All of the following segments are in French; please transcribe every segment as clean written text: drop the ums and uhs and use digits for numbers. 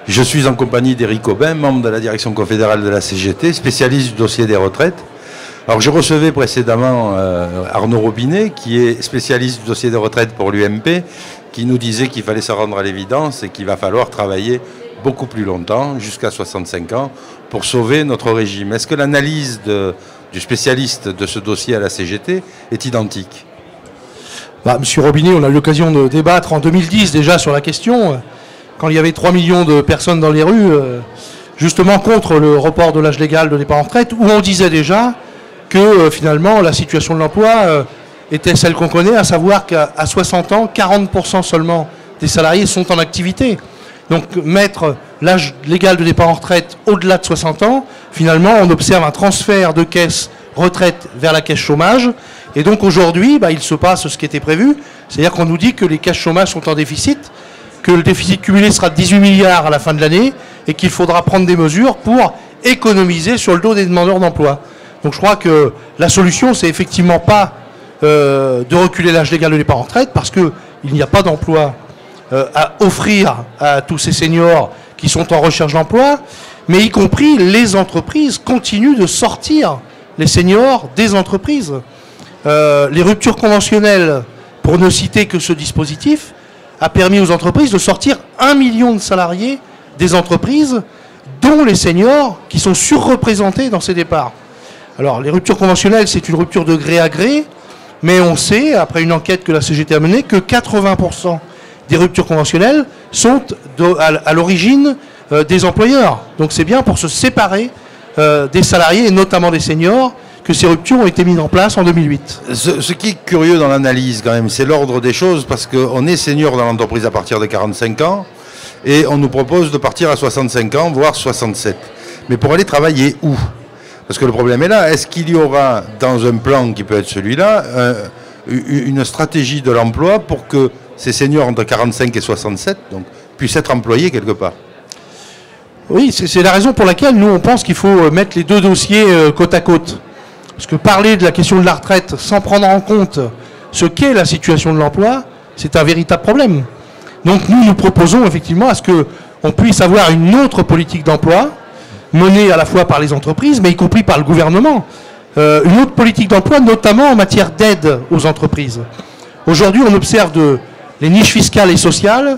Je suis en compagnie d'Éric Aubin, membre de la direction confédérale de la CGT, spécialiste du dossier des retraites. Alors je recevais précédemment Arnaud Robinet, qui est spécialiste du dossier des retraites pour l'UMP, qui nous disait qu'il fallait se rendre à l'évidence et qu'il va falloir travailler beaucoup plus longtemps, jusqu'à 65 ans, pour sauver notre régime. Est-ce que l'analyse du spécialiste de ce dossier à la CGT est identique? Monsieur Robinet, on a eu l'occasion de débattre en 2010 déjà sur la question, quand il y avait 3 millions de personnes dans les rues, justement contre le report de l'âge légal de départ en retraite, où on disait déjà que finalement la situation de l'emploi était celle qu'on connaît, à savoir qu'à 60 ans, 40% seulement des salariés sont en activité. Donc mettre l'âge légal de départ en retraite au-delà de 60 ans, finalement on observe un transfert de caisse retraite vers la caisse chômage. Et donc aujourd'hui, il se passe ce qui était prévu, c'est-à-dire qu'on nous dit que les caisses chômage sont en déficit, que le déficit cumulé sera de 18 milliards à la fin de l'année et qu'il faudra prendre des mesures pour économiser sur le dos des demandeurs d'emploi. Donc je crois que la solution, c'est effectivement pas de reculer l'âge légal de départ en retraite, parce qu'il n'y a pas d'emploi à offrir à tous ces seniors qui sont en recherche d'emploi, mais y compris les entreprises continuent de sortir les seniors des entreprises. Les ruptures conventionnelles, pour ne citer que ce dispositif, a permis aux entreprises de sortir 1 million de salariés des entreprises, dont les seniors qui sont surreprésentés dans ces départs. Alors les ruptures conventionnelles, c'est une rupture de gré à gré, mais on sait, après une enquête que la CGT a menée, que 80% des ruptures conventionnelles sont à l'origine des employeurs. Donc c'est bien pour se séparer des salariés, et notamment des seniors, que ces ruptures ont été mises en place en 2008. Ce qui est curieux dans l'analyse quand même, c'est l'ordre des choses, parce qu'on est senior dans l'entreprise à partir de 45 ans, et on nous propose de partir à 65 ans, voire 67. Mais pour aller travailler où? Parce que le problème est là, est-ce qu'il y aura dans un plan qui peut être celui-là, une stratégie de l'emploi pour que ces seniors entre 45 et 67 donc, puissent être employés quelque part? Oui, c'est la raison pour laquelle nous on pense qu'il faut mettre les deux dossiers côte à côte. Parce que parler de la question de la retraite sans prendre en compte ce qu'est la situation de l'emploi, c'est un véritable problème. Donc nous proposons effectivement à ce qu'on puisse avoir une autre politique d'emploi, menée à la fois par les entreprises, mais y compris par le gouvernement. Une autre politique d'emploi, notamment en matière d'aide aux entreprises. Aujourd'hui, on observe les niches fiscales et sociales,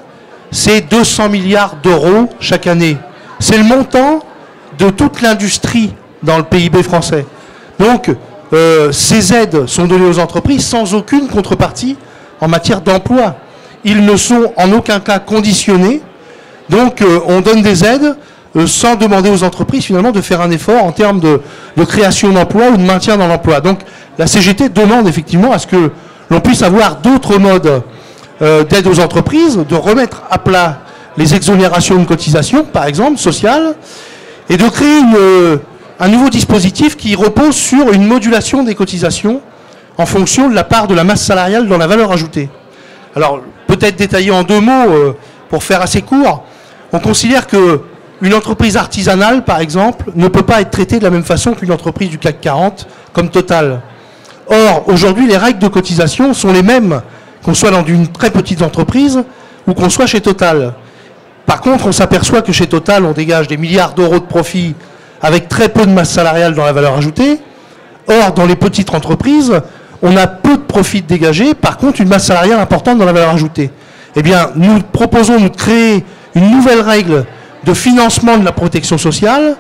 c'est 200 milliards d'euros chaque année. C'est le montant de toute l'industrie dans le PIB français. Donc, ces aides sont données aux entreprises sans aucune contrepartie en matière d'emploi. Ils ne sont en aucun cas conditionnés. Donc, on donne des aides sans demander aux entreprises, finalement, de faire un effort en termes de création d'emploi ou de maintien dans l'emploi. Donc, la CGT demande effectivement à ce que l'on puisse avoir d'autres modes d'aide aux entreprises, de remettre à plat les exonérations de cotisations, par exemple, sociales, et de créer un nouveau dispositif qui repose sur une modulation des cotisations en fonction de la part de la masse salariale dans la valeur ajoutée. Alors, peut-être détaillé en 2 mots, pour faire assez court, on considère qu'une entreprise artisanale, par exemple, ne peut pas être traitée de la même façon qu'une entreprise du CAC 40, comme Total. Or, aujourd'hui, les règles de cotisation sont les mêmes qu'on soit dans une très petite entreprise ou qu'on soit chez Total. Par contre, on s'aperçoit que chez Total, on dégage des milliards d'euros de profit avec très peu de masse salariale dans la valeur ajoutée. Or, dans les petites entreprises, on a peu de profit dégagé, par contre, une masse salariale importante dans la valeur ajoutée. Eh bien, nous proposons de créer une nouvelle règle de financement de la protection sociale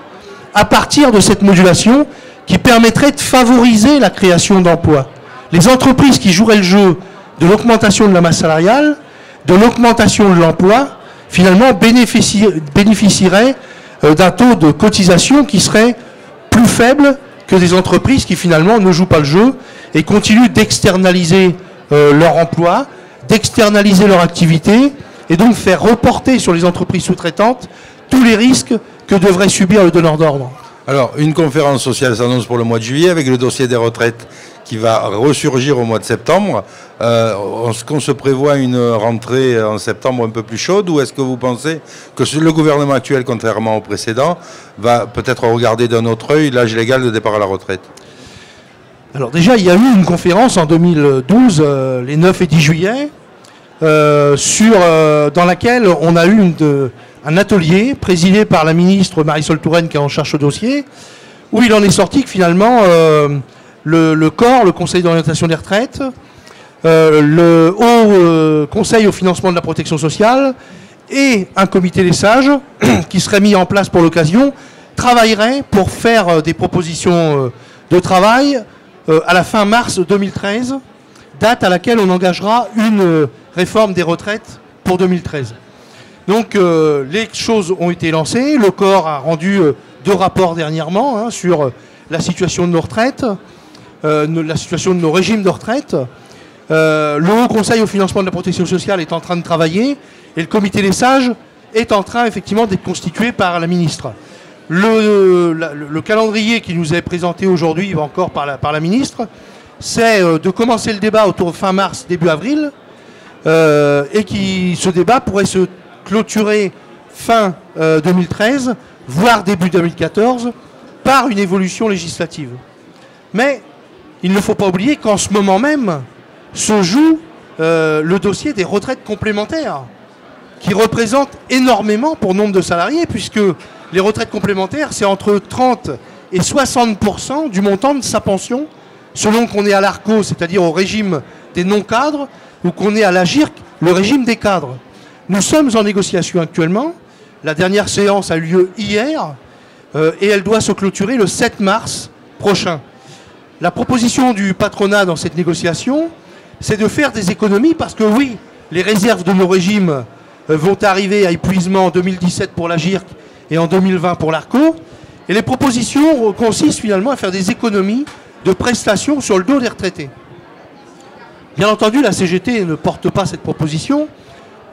à partir de cette modulation qui permettrait de favoriser la création d'emplois. Les entreprises qui joueraient le jeu de l'augmentation de la masse salariale, de l'augmentation de l'emploi, finalement bénéficieraient d'un taux de cotisation qui serait plus faible que des entreprises qui finalement ne jouent pas le jeu et continuent d'externaliser leur emploi, d'externaliser leur activité et donc faire reporter sur les entreprises sous-traitantes tous les risques que devrait subir le donneur d'ordre. Alors, une conférence sociale s'annonce pour le mois de juillet avec le dossier des retraites qui va ressurgir au mois de septembre. Est-ce qu'on se prévoit une rentrée en septembre un peu plus chaude, ou est-ce que vous pensez que le gouvernement actuel, contrairement au précédent, va peut-être regarder d'un autre œil l'âge légal de départ à la retraite? Alors déjà, il y a eu une conférence en 2012, les 9 et 10 juillet, dans laquelle on a eu un atelier présidé par la ministre Marisol Touraine qui est en charge ce dossier, où il en est sorti que finalement le COR, le Conseil d'orientation des retraites, le Haut Conseil au financement de la protection sociale et un comité des sages qui serait mis en place pour l'occasion, travailleraient pour faire des propositions de travail à la fin mars 2013, date à laquelle on engagera une réforme des retraites pour 2013. Donc les choses ont été lancées, le COR a rendu 2 rapports dernièrement sur la situation de nos retraites, la situation de nos régimes de retraite. Le Haut Conseil au financement de la protection sociale est en train de travailler et le comité des sages est en train effectivement d'être constitué par la ministre. Le calendrier qui nous est présenté aujourd'hui encore par la ministre, c'est de commencer le débat autour de fin mars, début avril, et ce débat pourrait se clôturer fin 2013, voire début 2014, par une évolution législative. Mais il ne faut pas oublier qu'en ce moment même se joue le dossier des retraites complémentaires, qui représente énormément pour nombre de salariés, puisque les retraites complémentaires, c'est entre 30 et 60% du montant de sa pension, selon qu'on est à l'ARCO, c'est-à-dire au régime des non-cadres, ou qu'on est à l'AGIRC, le régime des cadres. Nous sommes en négociation actuellement. La dernière séance a eu lieu hier, et elle doit se clôturer le 7 mars prochain. La proposition du patronat dans cette négociation, c'est de faire des économies, parce que oui, les réserves de nos régimes vont arriver à épuisement en 2017 pour l'AGIRC et en 2020 pour l'ARCO. Et les propositions consistent finalement à faire des économies de prestations sur le dos des retraités. Bien entendu, la CGT ne porte pas cette proposition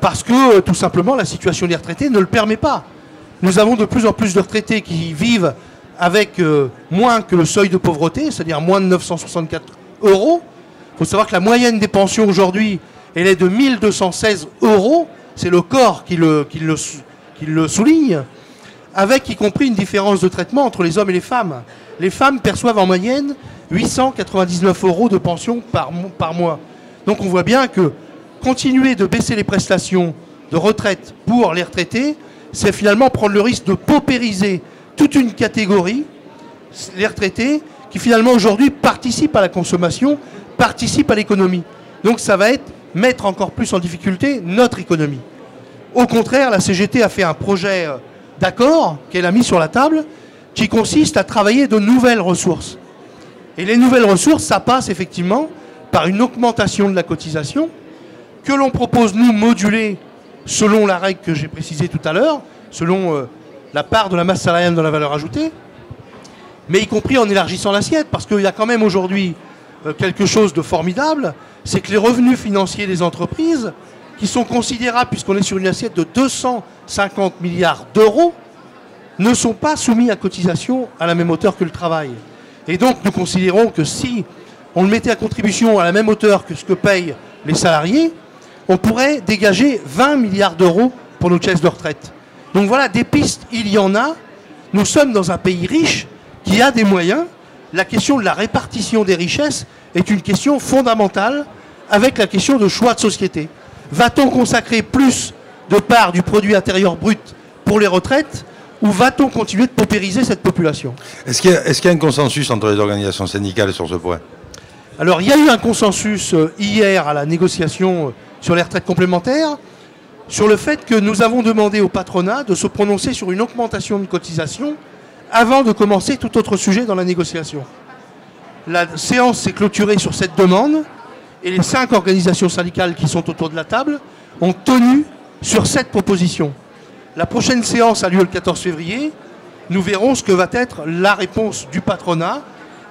parce que tout simplement la situation des retraités ne le permet pas. Nous avons de plus en plus de retraités qui vivent avec moins que le seuil de pauvreté, c'est-à-dire moins de 964 €. Il faut savoir que la moyenne des pensions aujourd'hui, elle est de 1216 €. C'est le corps qui le souligne, avec y compris une différence de traitement entre les hommes et les femmes. Les femmes perçoivent en moyenne 899 € de pension par mois. Donc on voit bien que continuer de baisser les prestations de retraite pour les retraités, c'est finalement prendre le risque de paupériser toute une catégorie, les retraités, qui finalement aujourd'hui participent à la consommation, participent à l'économie. Donc ça va être mettre encore plus en difficulté notre économie. Au contraire, la CGT a fait un projet d'accord qu'elle a mis sur la table qui consiste à travailler de nouvelles ressources. Et les nouvelles ressources, ça passe effectivement par une augmentation de la cotisation que l'on propose, nous, moduler selon la règle que j'ai précisée tout à l'heure, selon la part de la masse salariale dans la valeur ajoutée, mais y compris en élargissant l'assiette, parce qu'il y a quand même aujourd'hui quelque chose de formidable, c'est que les revenus financiers des entreprises, qui sont considérables puisqu'on est sur une assiette de 250 milliards d'euros, ne sont pas soumis à cotisation à la même hauteur que le travail. Et donc nous considérons que si on le mettait à contribution à la même hauteur que ce que payent les salariés, on pourrait dégager 20 milliards d'euros pour nos caisses de retraite. Donc voilà, des pistes, il y en a. Nous sommes dans un pays riche qui a des moyens. La question de la répartition des richesses est une question fondamentale avec la question de choix de société. Va-t-on consacrer plus de part du produit intérieur brut pour les retraites ou va-t-on continuer de paupériser cette population? Est-ce qu'il y a un consensus entre les organisations syndicales sur ce point? Alors, il y a eu un consensus hier à la négociation sur les retraites complémentaires sur le fait que nous avons demandé au patronat de se prononcer sur une augmentation de cotisation avant de commencer tout autre sujet dans la négociation. La séance s'est clôturée sur cette demande et les 5 organisations syndicales qui sont autour de la table ont tenu sur cette proposition. La prochaine séance a lieu le 14 février. Nous verrons ce que va être la réponse du patronat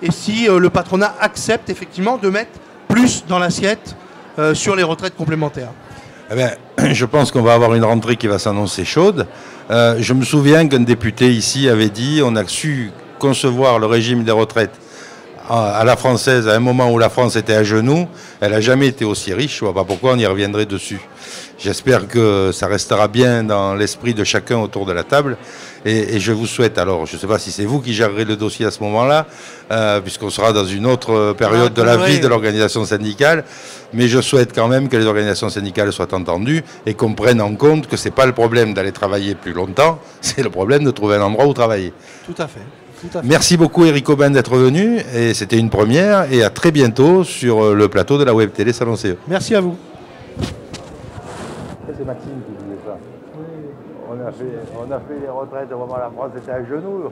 et si le patronat accepte effectivement de mettre plus dans l'assiette sur les retraites complémentaires. Eh bien, je pense qu'on va avoir une rentrée qui va s'annoncer chaude. Je me souviens qu'un député ici avait dit on a su concevoir le régime des retraites à la française à un moment où la France était à genoux. Elle n'a jamais été aussi riche. Je ne vois pas pourquoi on y reviendrait dessus. J'espère que ça restera bien dans l'esprit de chacun autour de la table Et je vous souhaite, alors je ne sais pas si c'est vous qui gérerez le dossier à ce moment-là, puisqu'on sera dans une autre période de la vie de l'organisation syndicale, mais je souhaite quand même que les organisations syndicales soient entendues et qu'on prenne en compte que ce n'est pas le problème d'aller travailler plus longtemps, c'est le problème de trouver un endroit où travailler. Tout à fait. Merci beaucoup Éric Aubin d'être venu, et c'était une première, et à très bientôt sur le plateau de la Web Télé Salon CE. Merci à vous. C'est Maxime qui disait ça. Oui. On a fait les retraites, vraiment la France était à genoux.